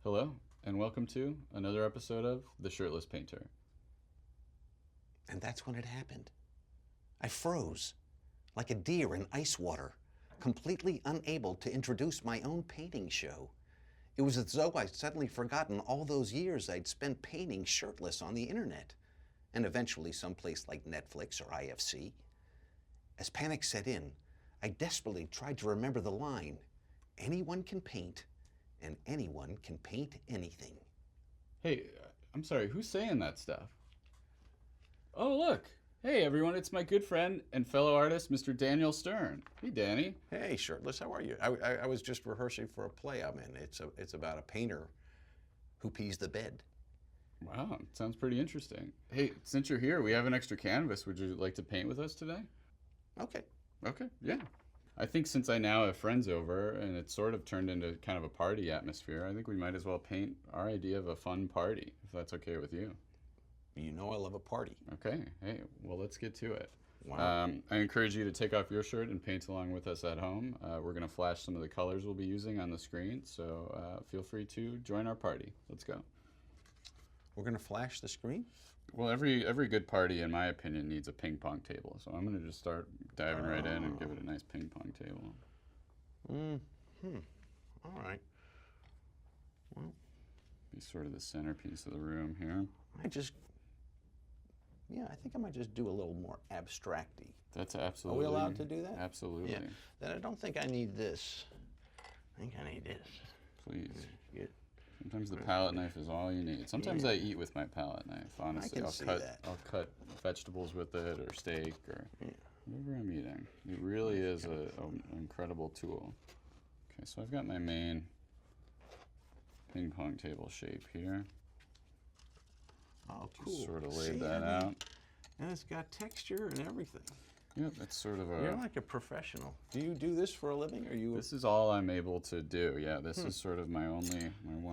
Hello, and welcome to another episode of The Shirtless Painter. And that's when it happened. I froze, like a deer in ice water, completely unable to introduce my own painting show. It was as though I'd suddenly forgotten all those years I'd spent painting shirtless on the internet, and eventually someplace like Netflix or IFC. As panic set in, I desperately tried to remember the line, anyone can paint, and anyone can paint anything. Hey, I'm sorry, who's saying that stuff? Oh, look. Hey, everyone, it's my good friend and fellow artist, Mr. Daniel Stern. Hey, Danny. Hey, Shirtless, how are you? I was just rehearsing for a play I'm in. It's about a painter who pees the bed. Wow, sounds pretty interesting. Hey, since you're here, we have an extra canvas. Would you like to paint with us today? Okay. Okay, yeah. I think since I now have friends over and it's sort of turned into kind of a party atmosphere, I think we might as well paint our idea of a fun party, if that's okay with you. You know I love a party. Okay, hey, well, let's get to it. Wow. I encourage you to take off your shirt and paint along with us at home. We're going to flash some of the colors we'll be using on the screen, so feel free to join our party. Let's go. We're going to flash the screen? Well, every good party, in my opinion, needs a ping pong table. So I'm going to just start diving right in and give it a nice ping pong table. All right. Well, Be sort of the centerpiece of the room here. I think I might just do a little more abstract-y. That's Are absolutely. we allowed to do that? Absolutely. Yeah. Then I don't think I need this. I think I need this. Please. Good. Sometimes the palette knife is all you need. Sometimes I eat with my palette knife. Honestly, can see I'll that. cut vegetables with it, or steak, or whatever I'm eating. It really is an incredible tool. Okay, so I've got my main ping pong table shape here. Oh, Just cool. sort of See, laid that I mean, out. And it's got texture and everything. Yep, that's sort of You're a. like a professional. Do you do this for a living, or you? This is all I'm able to do. Yeah, this is sort of my one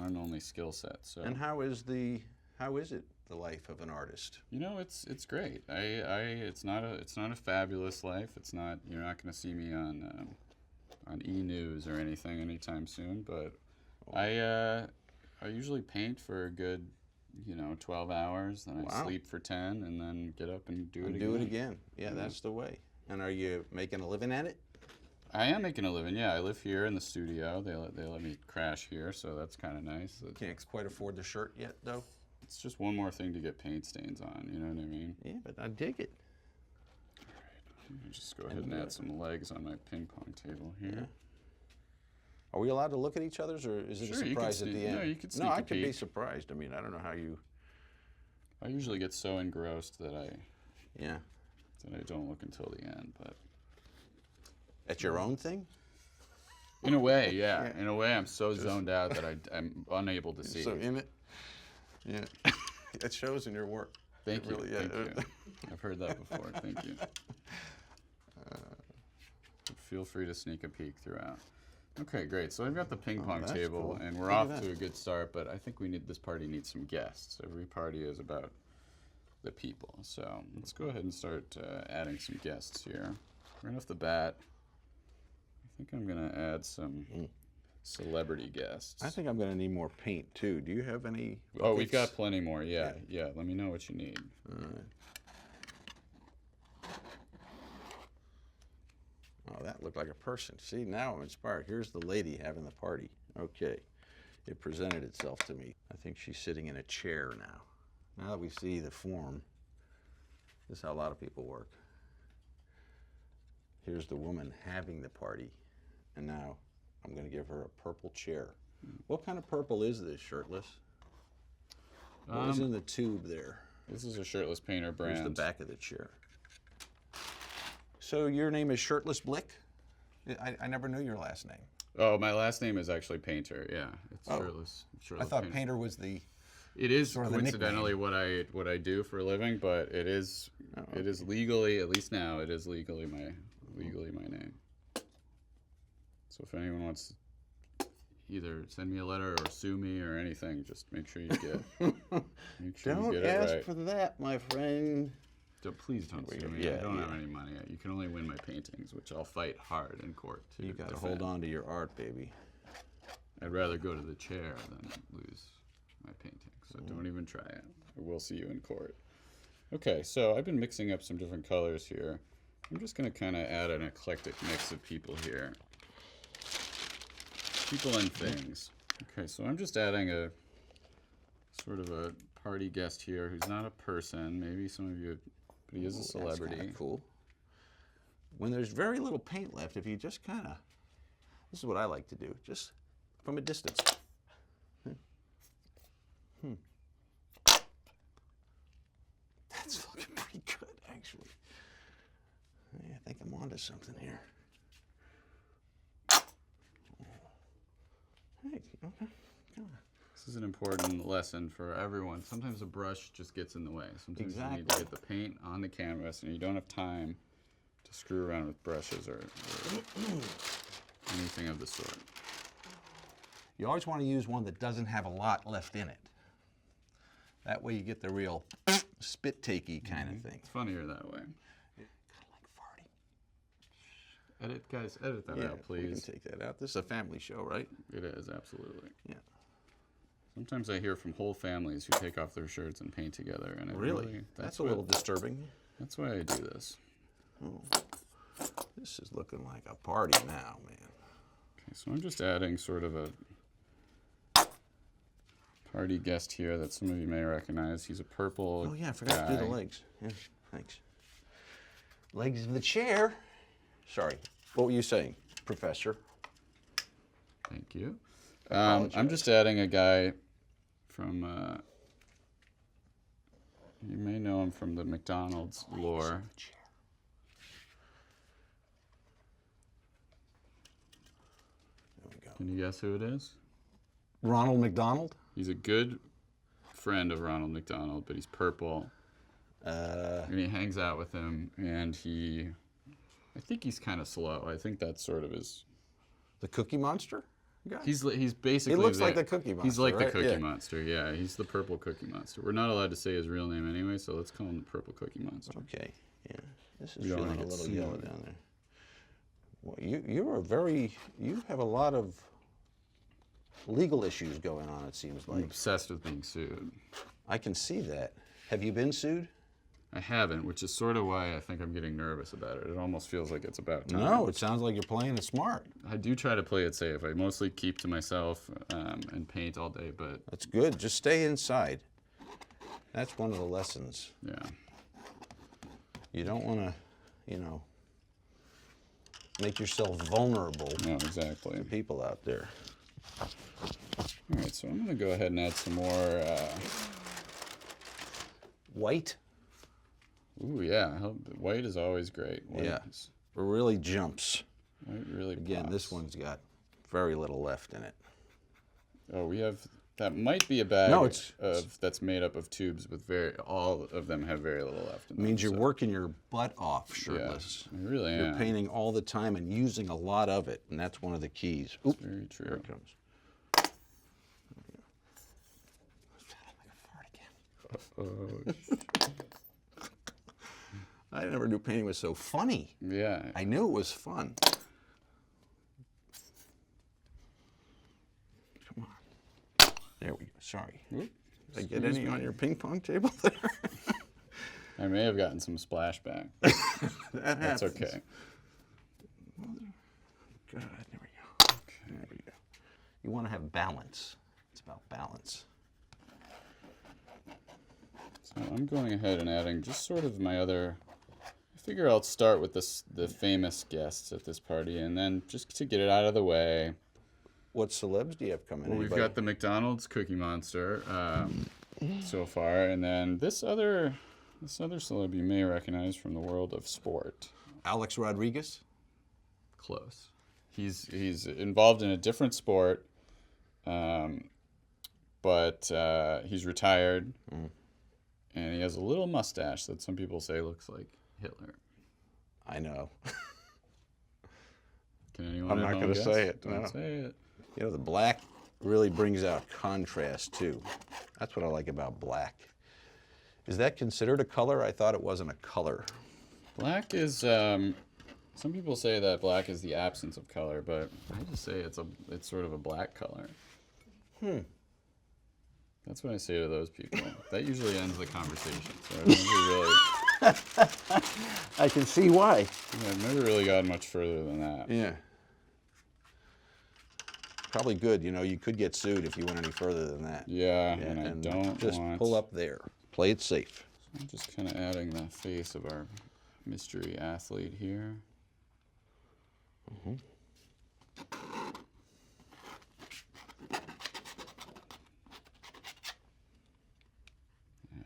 and only skill set. So. And how is it the life of an artist? You know, it's great. It's not a fabulous life. It's not. You're not going to see me on E News or anything anytime soon. But I usually paint for a good 12 hours. Then I sleep for 10, and then get up and do it again. Do it again. Yeah, that's the way. And are you making a living at it? I am making a living. Yeah, I live here in the studio. They let me crash here, so that's kind of nice. Can't quite afford the shirt yet, though. It's just one more thing to get paint stains on. You know what I mean? Yeah, but I dig it. All right. Just go ahead and add some legs on my ping pong table here. Yeah. Are we allowed to look at each other's, or is it Sure, a you can surprise at the end? no, you can sneak No, a I could be peek. surprised. I mean, I don't know how you. I usually get so engrossed that Yeah. I don't look until the end. But At your own thing? in a way, yeah. In a way, I'm so zoned out that I'm unable to see. So in it. Yeah. It shows in your work. Thank you. Really, Thank you. I've heard that before. Thank you. Feel free to sneak a peek throughout. Okay, great. So I've got the ping pong that's table, cool. and we're Look at off that. to a good start. But I think this party needs some guests. Every party is about the people. So let's go ahead and start adding some guests here. Right off the bat, I think I'm gonna add some celebrity guests. I think I'm going to need more paint, too. Do you have any? Oh, we've got buckets? plenty more. Yeah. Let me know what you need. All right. Oh, that looked like a person. See, now I'm inspired. Here's the lady having the party. Okay. It presented itself to me. I think she's sitting in a chair now. Now that we see the form, this is how a lot of people work. Here's the woman having the party. And now I'm going to give her a purple chair. What kind of purple is this, Shirtless? What is in the tube there? This is a Shirtless Painter brand. Here's the back of the chair. So your name is Shirtless Blick? I never knew your last name. Oh, my last name is actually Painter. Yeah, it's Oh. Shirtless. I thought Painter was the. It is sort of the coincidentally what I do for a living, but it is legally, at least now, it is legally my name. So if anyone wants to either send me a letter or sue me or anything, just make sure you Don't get ask it right. for that, my friend. Please don't sue me. I don't have any money. You can only win my paintings, which I'll fight hard in court to You got to defend. hold on to your art, baby. I'd rather go to the chair than lose my painting. So don't even try it. Or we'll see you in court. Okay, so I've been mixing up some different colors here. I'm just going to kind of add an eclectic mix of people here. People and things. Okay, so I'm just adding a sort of a party guest here who's not a person. Maybe some of you, but he is a celebrity. That's cool. When there's very little paint left, if you just kind of, this is what I like to do, just from a distance. That's looking pretty good, actually. Yeah, I think I'm onto something here. Hey, okay. This is an important lesson for everyone. Sometimes a brush just gets in the way. Sometimes Exactly. you need to get the paint on the canvas, and you don't have time to screw around with brushes or anything of the sort. You always want to use one that doesn't have a lot left in it. That way you get the real spit-takey kind of thing. It's funnier that way. Kind of like farting. Edit, guys, edit that out, We can please. take that out. This is a family show, right? It is, absolutely. Yeah. Sometimes I hear from whole families who take off their shirts and paint together. And it Really? That's a little disturbing. That's why I do this. Oh. This is looking like a party now, man. Okay, so I'm just adding sort of a party guest here that some of you may recognize. He's a purple Oh, yeah, I forgot to do the guy. legs. Yeah, thanks. Legs of the chair. Sorry. What were you saying, Professor? Thank you. I'm just adding a guy from, you may know him from the McDonald's lore. There we go. Can you guess who it is? Ronald McDonald? He's a good friend of Ronald McDonald, but he's purple. And he hangs out with him, and I think he's kind of slow. I think that's sort of his. The Cookie Monster guy? He's basically. He looks like the Cookie Monster. He's like right? the Cookie Yeah. Monster. Yeah, he's the purple Cookie Monster. We're not allowed to say his real name anyway, so let's call him the purple Cookie Monster. Okay. Yeah. This is We don't feeling wanna a get little sued. yellow down there. Well, you have a lot of legal issues going on, it seems I'm like. obsessed with being sued. I can see that. Have you been sued? I haven't, which is sort of why I think I'm getting nervous about it. It almost feels like it's about time. No, it sounds like you're playing it smart. I do try to play it safe. I mostly keep to myself and paint all day, but That's good. Just stay inside. That's one of the lessons. yeah. You don't want to, make yourself vulnerable No, exactly. to people out there. All right, so I'm going to go ahead and add some more. White? Ooh, yeah. White is always great. White Yeah. is- It really jumps. White really Again, this pops. one's got very little left in it. Oh, we have. That might be a bag No, it's- that's made up of tubes with all of them have very little left in It them. means you're so- working your butt off shirtless. I really You're am. painting all the time and using a lot of it, and that's one of the keys. Oop, Very there true. it comes. I never knew painting was so funny. Yeah. I knew it was fun. Come on. There we go. Sorry. Oop, Did I get excuse any on me. your ping pong table there? I may have gotten some splashback. That That's happens. okay. God, there we go. There we go. You want to have balance. It's about balance. So I'm going ahead and adding just sort of my other. I figure I'll start with the famous guests at this party, and then just to get it out of the way. What celebs do you have coming? Well, we've got the McDonald's Cookie Monster so far, and then this other celeb you may recognize from the world of sport. Alex Rodriguez. Close. He's involved in a different sport, but he's retired, and he has a little mustache that some people say looks like Hitler. I know. Can anyone? I'm at not home gonna guess? say it, Don't no. say it. You know, the black really brings out contrast too. That's what I like about black. Is that considered a color? I thought it wasn't a color. Black is Some people say that black is the absence of color, but I just say it's sort of a black color. That's what I say to those people. That usually ends the conversation. So I've never really, I can see why. yeah, I've never really gotten much further than that. Yeah. Probably good. You know, you could get sued if you went any further than that. Yeah, and I don't just want. pull up there. Play it safe. I'm just kind of adding the face of our mystery athlete here. Add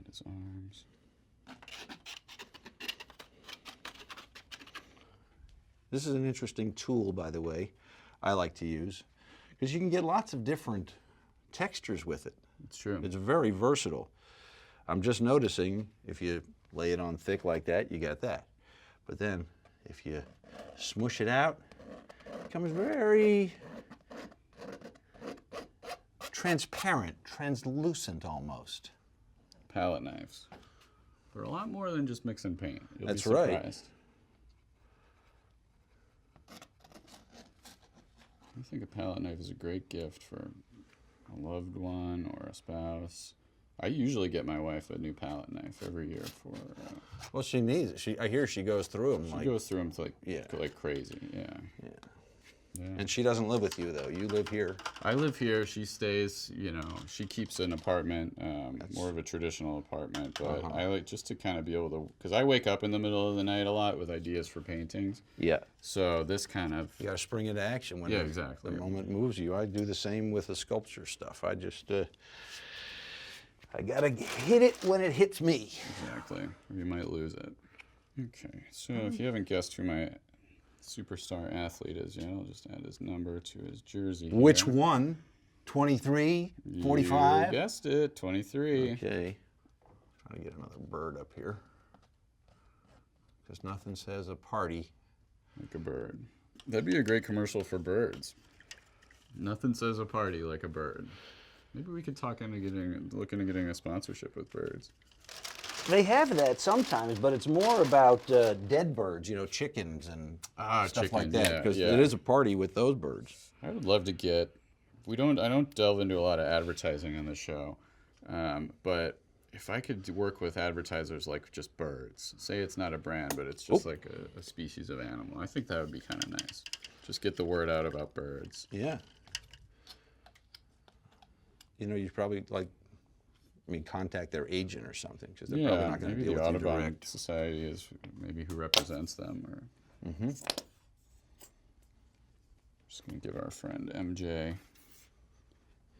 his arms. This is an interesting tool, by the way, I like to use, because you can get lots of different textures with it. It's true. It's very versatile. I'm just noticing if you lay it on thick like that, you get that. But then if you smush it out, it becomes very transparent, translucent almost. Palette knives. They're a lot more than just mix and paint. You'll That's be right. surprised. I think a palette knife is a great gift for a loved one or a spouse. I usually get my wife a new palette knife every year for. Well, she needs it. I hear she goes through them. She goes through them Yeah. like crazy. Yeah. Yeah. Yeah. And she doesn't live with you, though. You live here. I live here. She stays. She keeps an apartment, more of a traditional apartment. But I like just to kind of be able to, because I wake up in the middle of the night a lot with ideas for paintings. Yeah. So this kind of. You got to spring into action when exactly. the moment moves you. I do the same with the sculpture stuff. I just, I got to hit it when it hits me. Exactly. Or you might lose it. Okay. So if you haven't guessed who my superstar athlete is yet, I'll just add his number to his jersey here. Which one? 23? 45? You guessed it. 23. Okay. Trying to get another bird up here. Because nothing says a party. Like a bird. That'd be a great commercial for birds. Nothing says a party like a bird. Maybe we could look into getting a sponsorship with birds. They have that sometimes, but it's more about dead birds, chickens and stuff like that. Because it is a party with those birds. I would love to get. I don't delve into a lot of advertising on the show, but if I could work with advertisers like just birds, say it's not a brand, but it's just like a species of animal, I think that would be kind of nice. Just get the word out about birds. Yeah. You'd probably contact their agent or something, because they're probably not going to deal with you direct. Maybe the Audubon Society is maybe who represents them. Or just going to give our friend MJ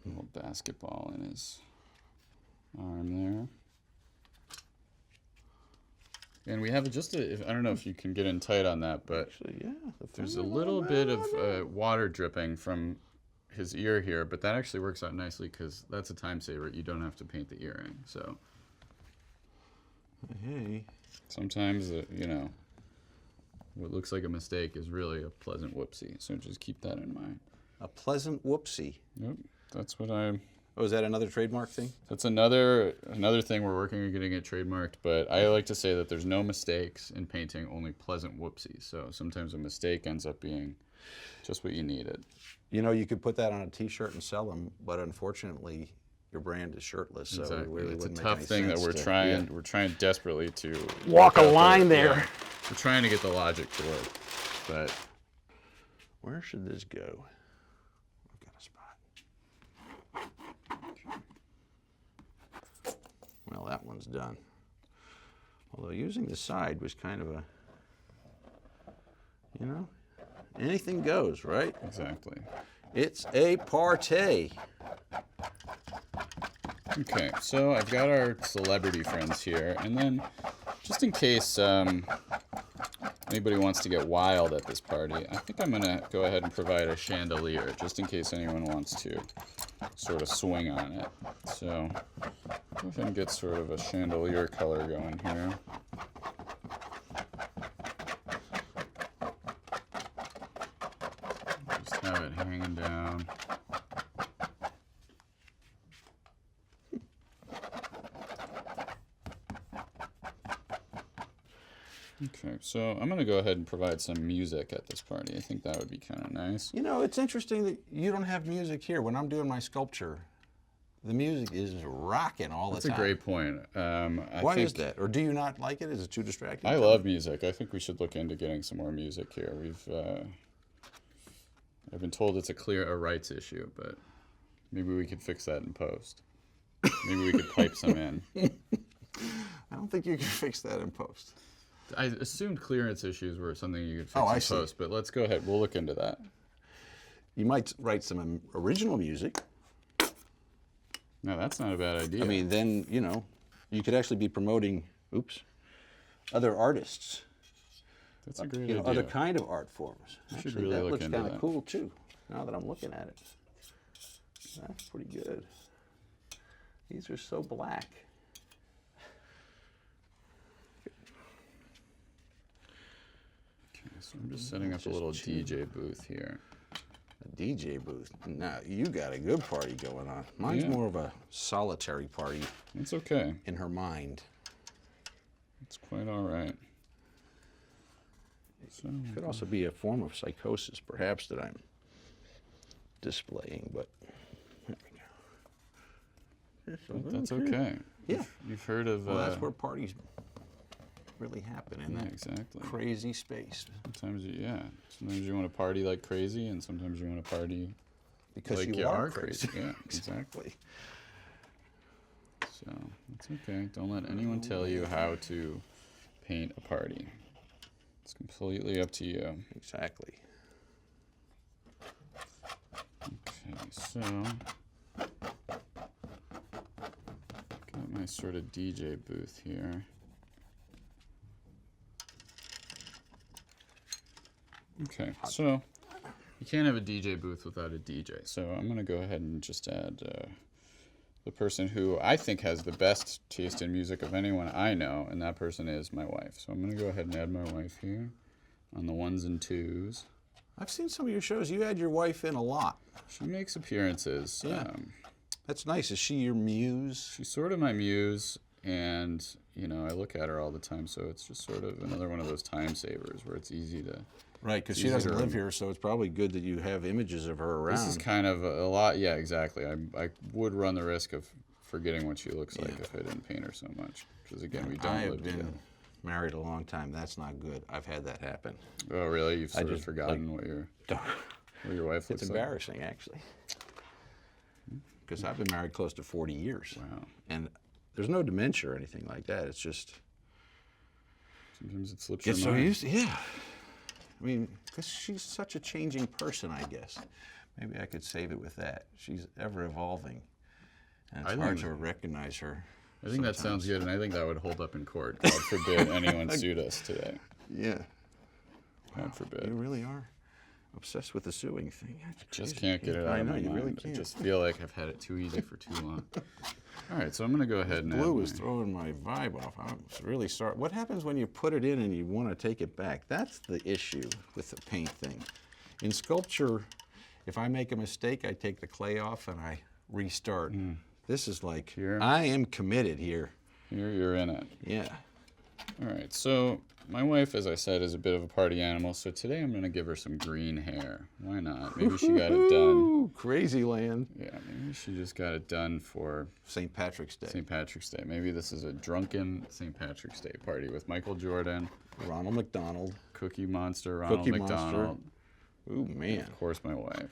a little basketball in his arm there. And we have I don't know if you can get in tight on that, but actually, there's a little bit of water dripping from his ear here, but that actually works out nicely because that's a time saver. You don't have to paint the earring. So hey, sometimes what looks like a mistake is really a pleasant whoopsie. So just keep that in mind. A pleasant whoopsie. Yep, that's what Oh, is that another trademark thing? That's another thing we're working on getting it trademarked. But I like to say that there's no mistakes in painting, only pleasant whoopsies. So sometimes a mistake ends up being just what you needed. You could put that on a T-shirt and sell them, but unfortunately, your brand is shirtless, so exactly. it really It's a wouldn't tough make thing any that sense we're trying desperately to walk a line there. Yeah. We're trying to get the logic to work, but where should this go? I've got a spot. Well, that one's done. Although using the side was kind of a, anything goes, right? Exactly. It's a party. Okay, so I've got our celebrity friends here, and then just in case anybody wants to get wild at this party, I think I'm going to go ahead and provide a chandelier, just in case anyone wants to sort of swing on it. So go ahead and get sort of a chandelier color going here. Just have it hanging down. Okay, so I'm gonna go ahead and provide some music at this party. I think that would be kind of nice. You know, it's interesting that you don't have music here. When I'm doing my sculpture, the music is rocking all the That's time. a great point. Why is that? Or do you not like it? Is it too distracting? I love music. I think we should look into getting some more music here. I've been told it's a rights issue, but maybe we could fix that in post. Maybe we could pipe some in. I don't think you can fix that in post. I assumed clearance issues were something you could fix I in see. post, but let's go ahead. We'll look into that. You might write some original music. No, that's not a bad idea. I mean, then, you know, you could actually be promoting, other artists. that's a great You know, idea. other kind of art forms. should Actually, really that look looks into kind of that. cool, too, now that I'm looking at it. That's pretty good. These are so black. Okay, so I'm just setting up a just little chill. DJ booth here. A DJ booth. Now, you got a good party going on. Mine's Yeah. more of a solitary party It's okay. in her mind. It's quite all right. So, Could also be a form of psychosis, perhaps, that I'm displaying, but there we go. but that's okay. Yeah. You've heard of. Well, that's where parties really happen, in yeah, that exactly. crazy space. Sometimes sometimes you want to party like crazy, and sometimes you want to party Because like you are crazy. crazy. Yeah, exactly. So it's okay. Don't let anyone tell you how to paint a party. It's completely up to you. Exactly. Okay, so got my sort of DJ booth here. Okay, so you can't have a DJ booth without a DJ. So I'm gonna go ahead and just add the person who I think has the best taste in music of anyone I know, and that person is my wife. So I'm gonna go ahead and add my wife here on the ones and twos. I've seen some of your shows. You had your wife in a lot. She makes appearances. Yeah. That's nice. Is she your muse? She's sort of my muse, and I look at her all the time. So it's just sort of another one of those time savers where it's easy to. Right, because she Easy doesn't to live here, so it's probably good that you have images of her around. This is kind of a lot. Yeah, exactly. I would run the risk of forgetting what she looks like if I didn't paint her so much. Because again, we don't I have live been together. married a long time. That's not good. I've had that happen. Oh, really? You've sort of just, forgotten what your wife looks It's embarrassing, actually. Because I've been married close to 40 years. like. Wow. And there's no dementia or anything like that. It's just, Sometimes it slips get your so mind. used to, yeah. I mean, because she's such a changing person, I guess. Maybe I could save it with that. She's ever evolving. And it's I hard think- to recognize her. I think that sounds good, and I think that would hold up in court. God forbid anyone sued us today. Yeah. God forbid. You really are obsessed with the suing thing. That's Just crazy. can't get it out I of know, my you mind. really I can't. just feel like I've had it too easy for too long. All right, so I'm going to go ahead and add Blue is my- throwing my vibe off. I'm really sorry. What happens when you put it in and you want to take it back? That's the issue with the paint thing. In sculpture, if I make a mistake, I take the clay off and I restart. This is like, Here. I am committed here. Here, you're in it. Yeah. All right, so my wife, as I said, is a bit of a party animal, so today I'm going to give her some green hair. Why not? Maybe she got it done. Ooh, crazy land. Yeah, maybe she just got it done for St. Patrick's Day. St. Patrick's Day. Maybe this is a drunken St. Patrick's Day party with Michael Jordan, Ronald McDonald. Cookie Monster, Ronald Cookie Monster. McDonald, Ooh, and man. of course my wife.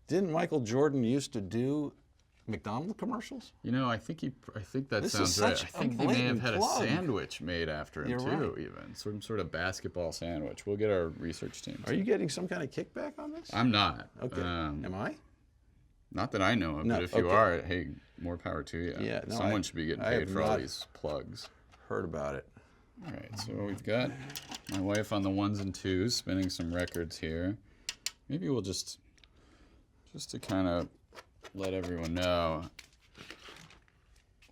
Didn't Michael Jordan used to do McDonald commercials? I think that This is sounds right. such I a think he may have blatant had plug. a sandwich made after him You're too, right. even some sort of basketball sandwich. We'll get our research team. Are you getting some kind of kickback on this? I'm not. Okay. Am I? Not that I know of, No, but if you okay. are, hey, more power to you. Yeah, no, Someone should be getting I paid have for all not- these plugs. Heard about it. All right, so we've got my wife on the ones and twos, spinning some records here. Maybe we'll just to kind of let everyone know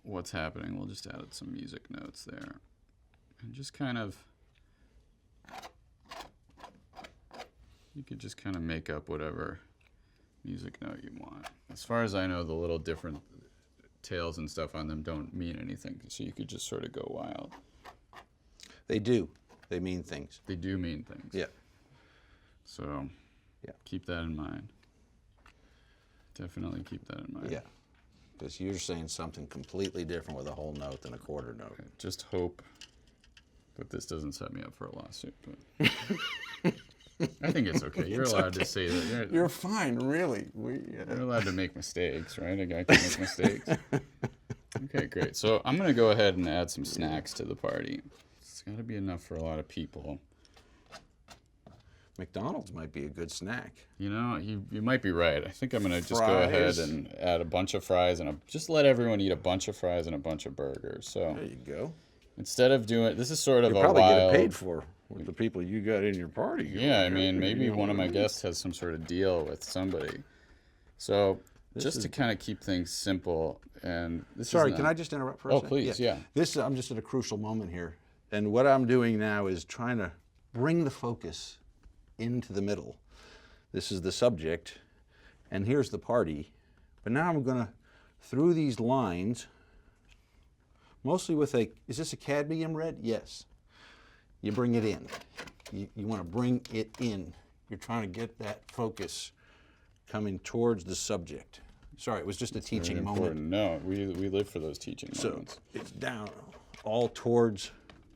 what's happening, we'll just add some music notes there. And just kind of, you could just kind of make up whatever music note you want. As far as I know, the little different tails and stuff on them don't mean anything, so you could just sort of go wild. They do. They mean things. They do mean things. Yeah. So Yeah. keep that in mind. Definitely keep that in mind. Yeah. Because you're saying something completely different with a whole note than a quarter note. Just hope that this doesn't set me up for a lawsuit. But I think it's okay. You're allowed to say that. You're fine, really. You're allowed to make mistakes, right? A guy can make mistakes. Okay, great. So I'm going to go ahead and add some snacks to the party. It's got to be enough for a lot of people. McDonald's might be a good snack. You know, you might be right. I think I'm going to just go ahead and add a bunch of fries and just let everyone eat a bunch of fries and a bunch of burgers. So there you go. Instead of doing, this is sort of You'll a probably wild. get it paid for with the people you got in your party. Yeah, I mean, maybe one of my guests has some sort of deal with somebody. So just to kind of keep things simple, and this Sorry, is can I just interrupt for a second? please, yeah. I'm just at a crucial moment here, and what I'm doing now is trying to bring the focus into the middle. This is the subject, and here's the party. But now I'm going to, through these lines, mostly with is this a cadmium red? Yes. You bring it in. You want to bring it in. You're trying to get that focus coming towards the subject. Sorry, it was just a teaching moment. No, we live for those teaching moments. So it's down, all towards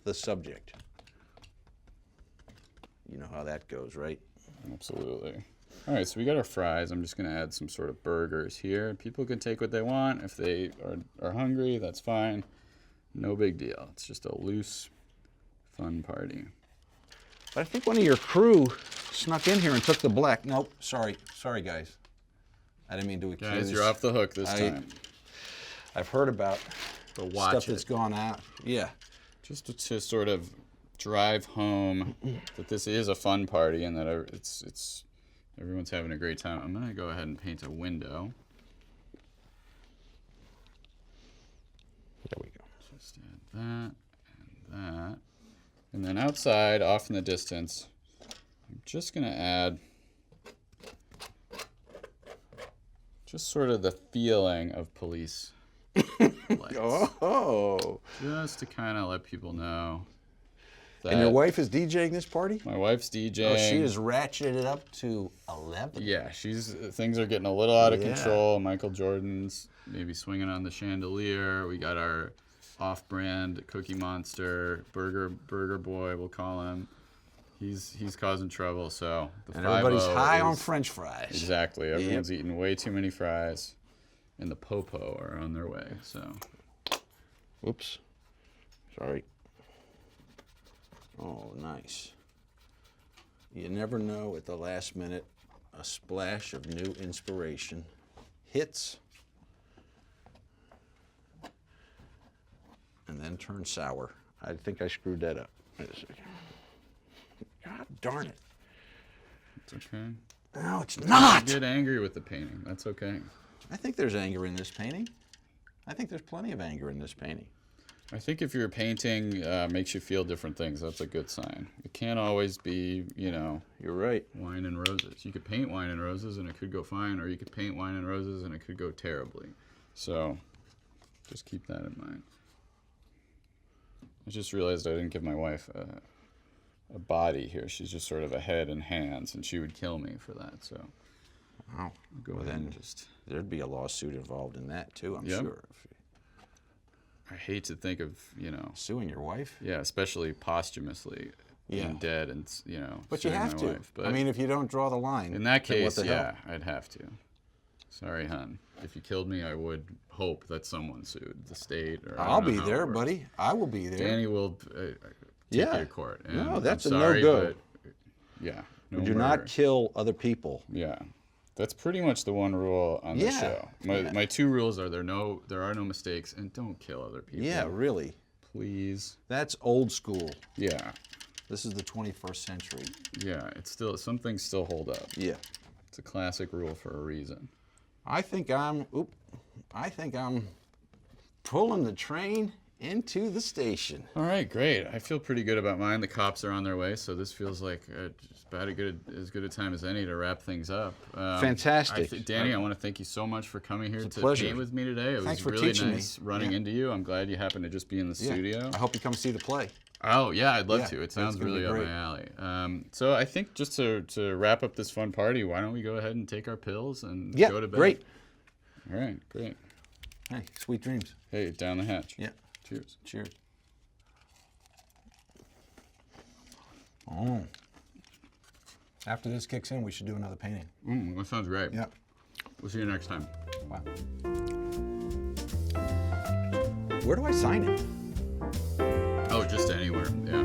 the subject. You know how that goes, right? Absolutely. All right, so we got our fries. I'm just going to add some sort of burgers here. People can take what they want. If they are hungry, that's fine. No big deal. It's just a loose, fun party. But I think one of your crew snuck in here and took the black. Nope, sorry, guys. I didn't mean to accuse. Guys, you're off the hook this time. I've heard about stuff that's gone out. Yeah. Just to sort of drive home that this is a fun party and that it's everyone's having a great time. I'm going to go ahead and paint a window. There we go. Just add that and that. And then outside, off in the distance, I'm just going to add just sort of the feeling of police lights. Oh. Just to kind of let people know. And your wife is DJing this party? My wife's DJing. Oh, she is ratcheted it up to 11. Yeah, things are getting a little out of control. Michael Jordan's maybe swinging on the chandelier. We got our off-brand Cookie Monster, Burger Boy, we'll call him. He's causing trouble. So and everybody's high on French fries. Exactly. Everyone's eating way too many fries, and the popo are on their way. So. Oops. Sorry. Oh, nice. You never know at the last minute, a splash of new inspiration hits and then turns sour. I think I screwed that up. Wait a second. God darn it. It's okay. No, it's not. Get angry with the painting. That's okay. I think there's anger in this painting. I think there's plenty of anger in this painting. I think if your painting makes you feel different things, that's a good sign. It can't always be, You're right. wine and roses. You could paint wine and roses and it could go fine, or you could paint wine and roses and it could go terribly. So just keep that in mind. I just realized I didn't give my wife a body here. She's just sort of a head and hands, and she would kill me for that. So Wow. go ahead and just... There'd be a lawsuit involved in that, too, I'm sure. I hate to think of, Suing your wife? Yeah, especially posthumously being dead and, But you suing have my to. wife. But I mean, if you don't draw the line. in that then case, what the hell? I'd have to. Sorry, hon. If you killed me, I would hope that someone sued the state. Or I'll be there, buddy. I will be there. Danny will take you to court. And No, that's I'm a sorry, no-go. but, yeah. No Do murder. not kill other people. Yeah. That's pretty much the one rule on the Yeah. show. My two rules are there are no mistakes, and don't kill other people. Yeah, really. Please. That's old school. Yeah. This is the 21st century. Yeah, it's still, some things still hold up. Yeah. It's a classic rule for a reason. I think I'm pulling the train into the station. All right, great. I feel pretty good about mine. The cops are on their way, so this feels like just about as good a time as any to wrap things up. Fantastic. Danny, I want to thank you so much for coming here to pleasure. paint with me today. It Thanks was for really teaching nice me. running into you. I'm glad you happened to just be in the studio. I hope you come see the play. Oh yeah, I'd love Yeah, to. It that's sounds gonna be really up great. my alley. So I think just to wrap up this fun party, why don't we go ahead and take our pills and Yeah, go to bed? great. All right, great. Hey, sweet dreams. Hey, down the hatch. Yeah. Cheers. Cheers. Oh. After this kicks in, we should do another painting. That sounds great. Yeah. We'll see you next time. Wow. Where do I sign it? Oh, just anywhere. Yeah.